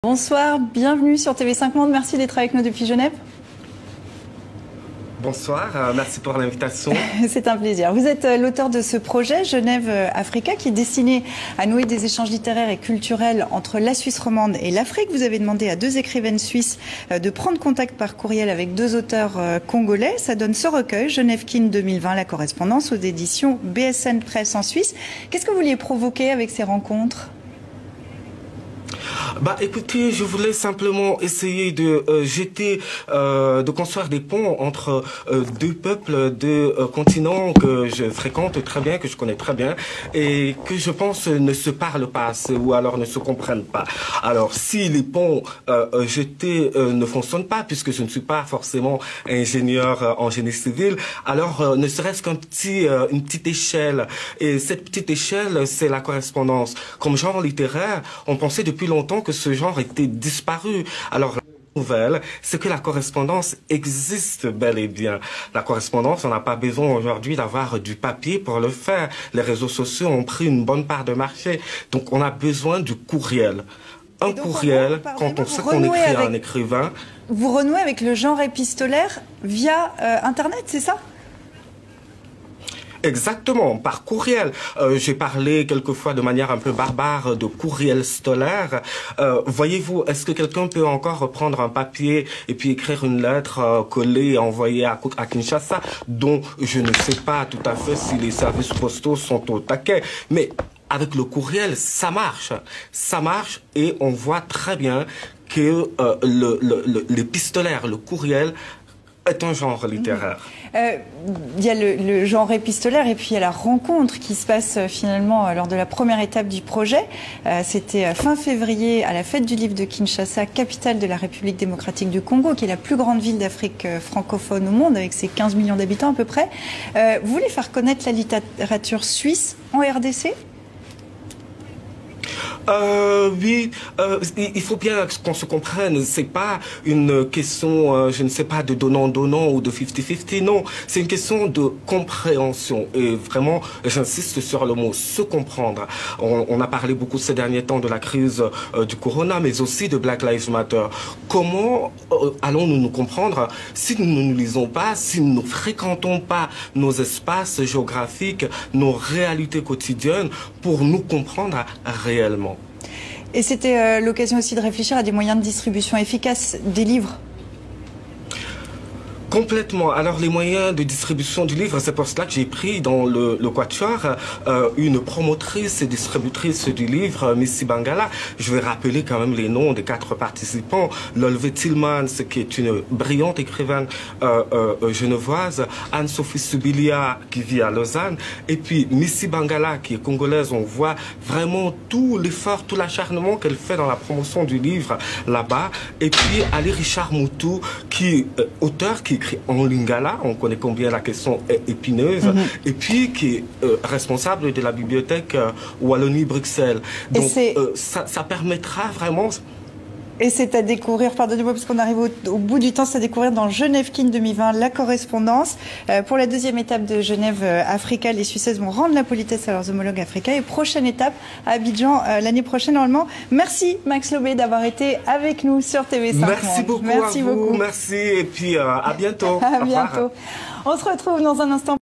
Bonsoir, bienvenue sur TV5 Monde. Merci d'être avec nous depuis Genève. Bonsoir, merci pour l'invitation. C'est un plaisir. Vous êtes l'auteur de ce projet Genève Africa qui est destiné à nouer des échanges littéraires et culturels entre la Suisse romande et l'Afrique. Vous avez demandé à 2 écrivaines suisses de prendre contact par courriel avec 2 auteurs congolais. Ça donne ce recueil, Genève Kin 2020, la correspondance, aux éditions BSN Presse en Suisse. Qu'est-ce que vous vouliez provoquer avec ces rencontres ? Écoutez, je voulais simplement essayer de de construire des ponts entre 2 peuples, 2 continents que je fréquente très bien, que je connais très bien, et que je pense ne se parlent pas ou alors ne se comprennent pas. Alors, si les ponts jetés ne fonctionnent pas, puisque je ne suis pas forcément ingénieur en génie civil, alors ne serait-ce une petite échelle. Et cette petite échelle, c'est la correspondance. Comme genre littéraire, on pensait depuis longtemps que ce genre était disparu. Alors, la nouvelle, c'est que la correspondance existe bel et bien. La correspondance, on n'a pas besoin aujourd'hui d'avoir du papier pour le faire. Les réseaux sociaux ont pris une bonne part de marché. Donc, on a besoin du courriel. Un courriel, quand on sait qu'on écrit à un écrivain. Vous renouez avec le genre épistolaire via Internet, c'est ça ? Exactement, par courriel. J'ai parlé quelquefois de manière un peu barbare de courriel stolaire. Voyez-vous, est-ce que quelqu'un peut encore reprendre un papier et puis écrire une lettre collée et envoyer à Kinshasa, dont je ne sais pas tout à fait si les services postaux sont au taquet, mais avec le courriel, ça marche. Ça marche et on voit très bien que l'épistolaire, le courriel, est un genre littéraire. Il y a le genre épistolaire et puis il y a la rencontre qui se passe finalement lors de la première étape du projet. C'était fin février à la fête du livre de Kinshasa, capitale de la République démocratique du Congo, qui est la plus grande ville d'Afrique francophone au monde, avec ses 15 millions d'habitants à peu près. Vous voulez faire connaître la littérature suisse en RDC ? Oui, il faut bien qu'on se comprenne. C'est pas une question, je ne sais pas, de donnant-donnant ou de 50-50. Non, c'est une question de compréhension. Et vraiment, j'insiste sur le mot se comprendre. On a parlé beaucoup ces derniers temps de la crise du corona, mais aussi de Black Lives Matter. Comment allons-nous nous comprendre si nous ne nous lisons pas, si nous ne fréquentons pas nos espaces géographiques, nos réalités quotidiennes pour nous comprendre réellement? Et c'était l'occasion aussi de réfléchir à des moyens de distribution efficaces des livres. Complètement. Alors, les moyens de distribution du livre, c'est pour cela que j'ai pris dans le Quatuor une promotrice et distributrice du livre, Missy Bangala. Je vais rappeler quand même les noms des 4 participants. Lolve Tillmans, qui est une brillante écrivaine genevoise. Anne-Sophie Subilia, qui vit à Lausanne. Et puis, Missy Bangala, qui est congolaise. On voit vraiment tout l'effort, tout l'acharnement qu'elle fait dans la promotion du livre là-bas. Et puis, Ali Richard Moutou, qui est auteur, qui écrit en lingala, on connaît combien la question est épineuse, et puis qui est responsable de la bibliothèque Wallonie-Bruxelles. Donc ça permettra vraiment... Et c'est à découvrir, pardonnez-moi parce qu'on arrive au bout du temps, c'est à découvrir dans Genève Kin 2020, la correspondance. Pour la 2e étape de Genève Africa, les Suissaises vont rendre la politesse à leurs homologues africains. Et prochaine étape à Abidjan l'année prochaine normalement. Merci Max Lobé d'avoir été avec nous sur TV5 Monde. Merci beaucoup à vous, merci et puis à bientôt. À bientôt. On se retrouve dans un instant.